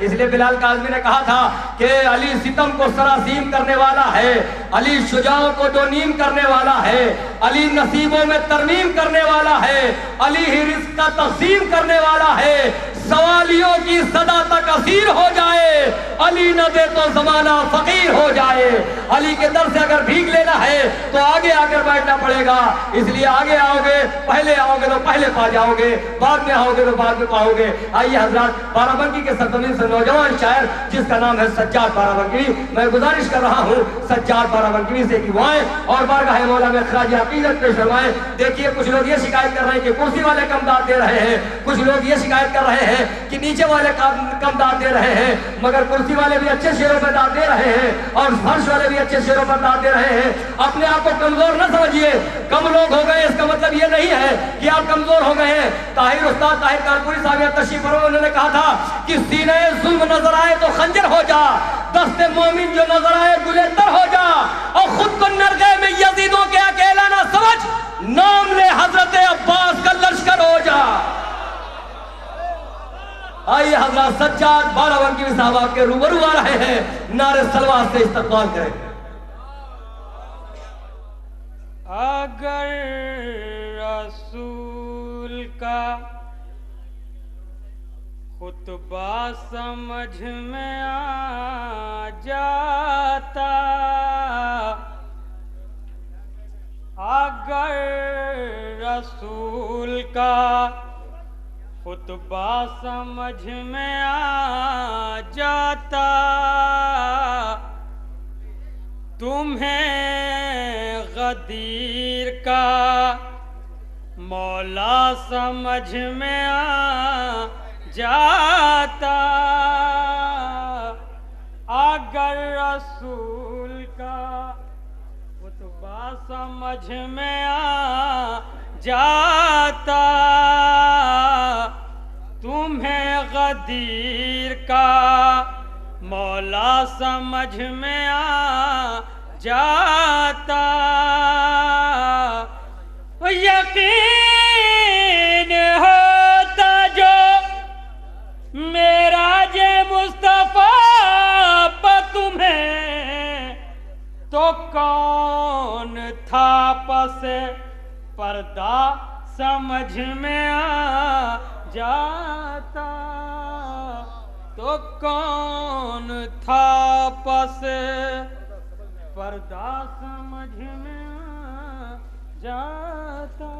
اس لیے بلال کاظمی نے کہا تھا کہ علی ستم کو سراسیم کرنے والا ہے، علی شجاعوں کو دو نیم کرنے والا ہے، علی نصیبوں میں ترمیم کرنے والا ہے، علی ہی رزق کا تقسیم کرنے والا ہے، سوالیوں کی صدا تک اسیر ہو جائے، علی نہ دے تو زمانہ فقیر ہو جائے۔ علی کے در سے اگر بھیگ لینا ہے تو آگے آ کر بیٹھنا پڑے گا، اس لیے آگے آؤ گے، پہلے آؤ گے تو پہلے پا جاؤ گے، بعد میں آؤ گے تو بعد میں پاؤ گے۔ آئیے حضرات، بارہ بنکی کے سرزمین سے نوجوان شاعر جس کا نام ہے سجاد بارہ بنکی، میں گزارش کر رہا ہوں سجاد بارہ بنکی سے کہ وہ آئیں اور بارگاہ مولا میں خراج عقیدت پیش فرمائیں۔ دیکھیے کچھ لوگ یہ شکایت کر رہے ہیں کہ کرسی والے کم داد دے رہے ہیں، کچھ لوگ یہ شکایت کر رہے ہیں کہ نیچے والے کم داد دے رہے ہیں، مگر کرسی والے بھی اچھے شعروں پر داد دے رہے ہیں اور فرش والے بھی اچھے شعروں پر داد دے رہے ہیں۔ اپنے آپ کو کمزور نہ سمجھیے، کم لوگ ہو گئے اس کا مطلب یہ نہیں ہے کہ آپ کمزور ہو گئے ہیں۔ طاہر استاد طاہر کارپوری صاحب یا تشریف فرما، انہوں نے کہا تھا کہ سینے ظلم نظر آئے تو خنجر ہو جا، دست مومن جو نظر آئے گلے تر ہو جا، اور خود کو نرگے میں یزیدوں کے اکیلا نہ سمجھ، نام لے حضرت عباس کا لشکر ہو جا۔ آئیے حضرات، سجاد بارہ بنکی صاحب آپ کے روبرو آ رہے ہیں، نعرے سلوات سے استقبال کریں۔ اگر رسول کا خطبہ سمجھ میں آ جاتا، اگر رسول کا خطبہ سمجھ میں آ جاتا، تمہیں غدیر کا مولا سمجھ میں آ جاتا، اگر رسول کا خطبہ سمجھ میں آ جاتا، تمہیں غدیر کا مولا سمجھ میں آ جاتا، یقین ہوتا جو معراج مصطفیٰ پہ تمہیں، تو کون تھا پس پردہ سمجھ میں آ جاتا، تو کون تھا پس پردہ سمجھ میں آ جاتا۔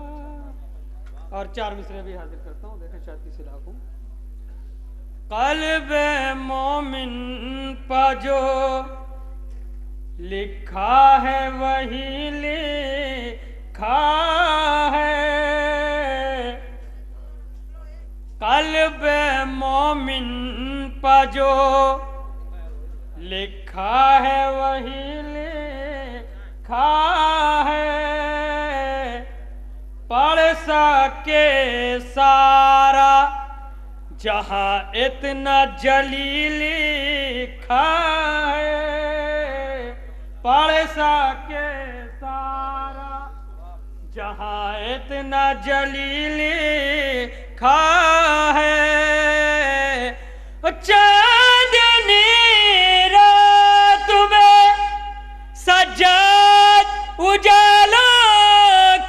اور چار مصرے بھی حاضر کرتا ہوں، دیکھیں شاید کسی لاکھوں۔ قلب مومن پا جو لکھا ہے وہی لکھا ہے، قلب مومن پا جو لکھا ہے وہی لکھا ہے، پڑھ سکے سارا جہاں اتنا جلی لکھا ہے، پڑھ سکے سارا جہاں اتنا جلی لکھا ہے، چاندنی رات میں سجاد اجالا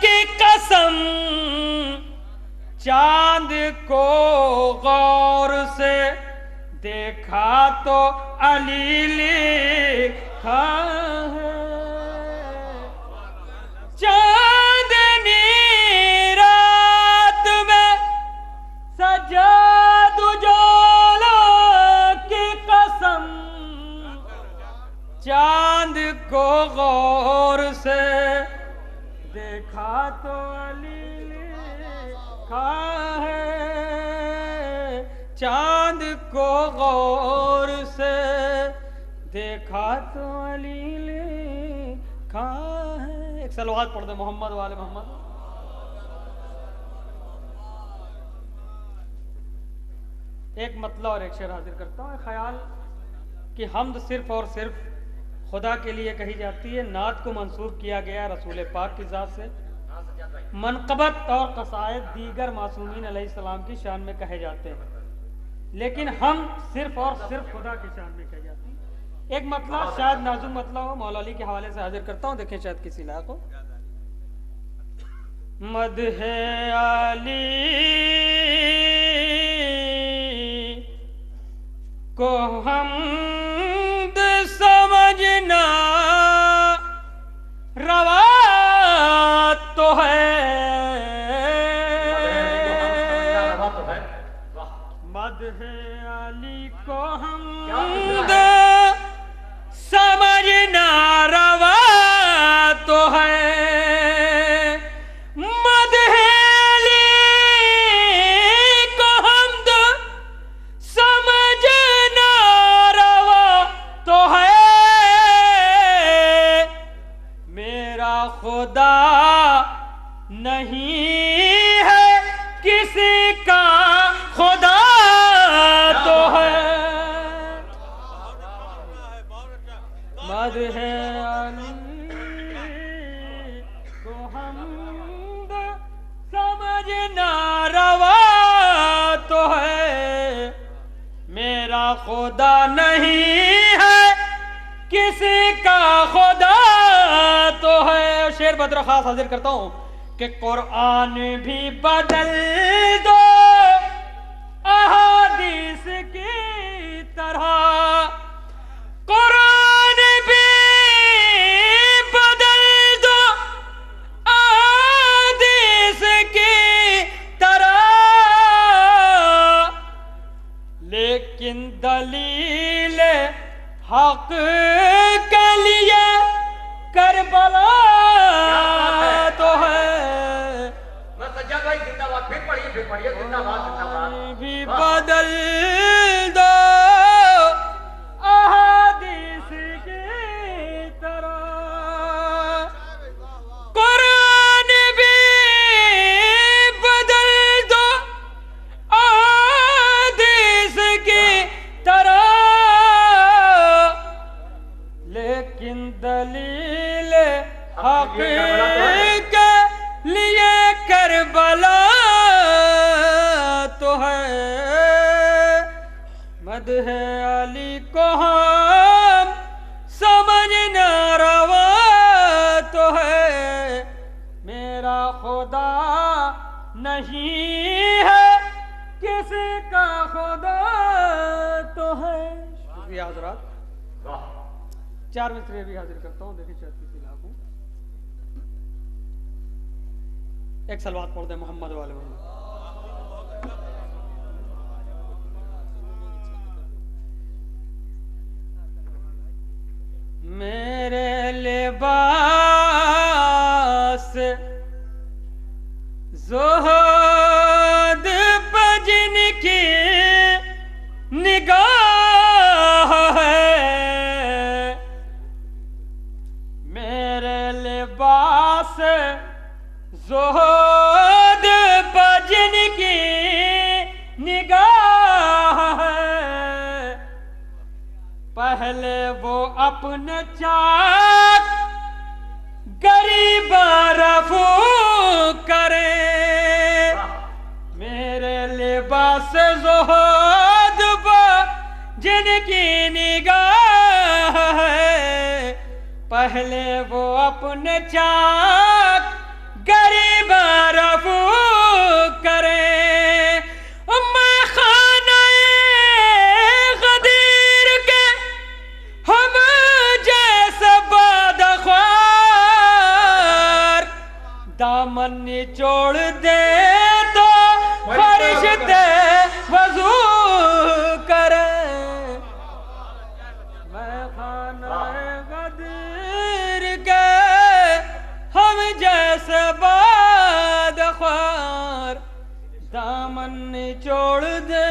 کی قسم، چاند کو غور سے دیکھا تو علی لکھا ہے، چاندنی رات میں سجاد اجالا کی قسم، چاند کو غور سے دیکھا تو علی لکھا ہے، چاند کو غور سے دیکھا تو علی لکھا ہے۔ ایک صلوات پڑھ دیں محمد والے محمد۔ ایک مطلع اور ایک شعر حاضر کرتا ہوں۔ خیال کہ حمد صرف اور صرف خدا کے لیے کہی جاتی ہے، نعت کو منسوب کیا گیا رسول پاک کی ذات سے، منقبت اور قصائد دیگر معصومین علیہ السلام کی شان میں کہے جاتے ہیں۔ لیکن ہم صرف اور صرف خدا کی شان میں کہی جاتی ہے. ایک مطلب شاید نازک مطلب ہو، مولا علی کے حوالے سے حاضر کرتا ہوں، دیکھیں شاید کسی لائق ہو. مدح علی کو حمد سمجھنا روا تو ہے، مدح علی کو حمد سمجھنا روا تو ہے، مدح علی کو حمد سمجھنا روا تو ہے، میرا خدا نہیں ہے کسی کا خدا تو ہے، مدح علی کو حمد سمجھنا روا تو ہے، میرا خدا نہیں ہے کسی کا خدا تو ہے. شعر بدر خاص حاضر کرتا ہوں کہ قرآن بھی بدل دو احادیث کی طرح، قرآن بھی بدل دو احادیث کی طرح، لیکن دلیل حق کے لیے کربلا تو ہے، بھی بدل دو احادیث کی طرح، قرآن بھی بدل دو احادیث کی طرح، لیکن دلیل حق کے لیے کربلا تو ہے، مدح علی کو ہم سمجھنا روا تو ہے، میرا خدا نہیں ہے کسی کا خدا تو ہے. شکریہ حضرات. 4 مصرے بھی حاضر کرتا ہوں، دیکھیں شاید کسی لاکھ ہوں. ایک صلوات پڑھ دیں محمد والے محمد. میرے لباس زہد پہ جن کی نگاہ ہے، میرے لباس زہد پہ جن کی نگاہ ہے، پہلے وہ اپنے چاک غریب رفو کرے، میرے لباس زہد پہ جن کی نگاہ ہے، پہلے وہ اپنے چاک غریب رفو کرے، میں خانہ غدیر کے ہم جیسے بدخوار دامن نچوڑ دے تو فرشتے وضو کرے، میں خانہ غدیر کے ہم جیسے بدخوار دامن نچوڑ دے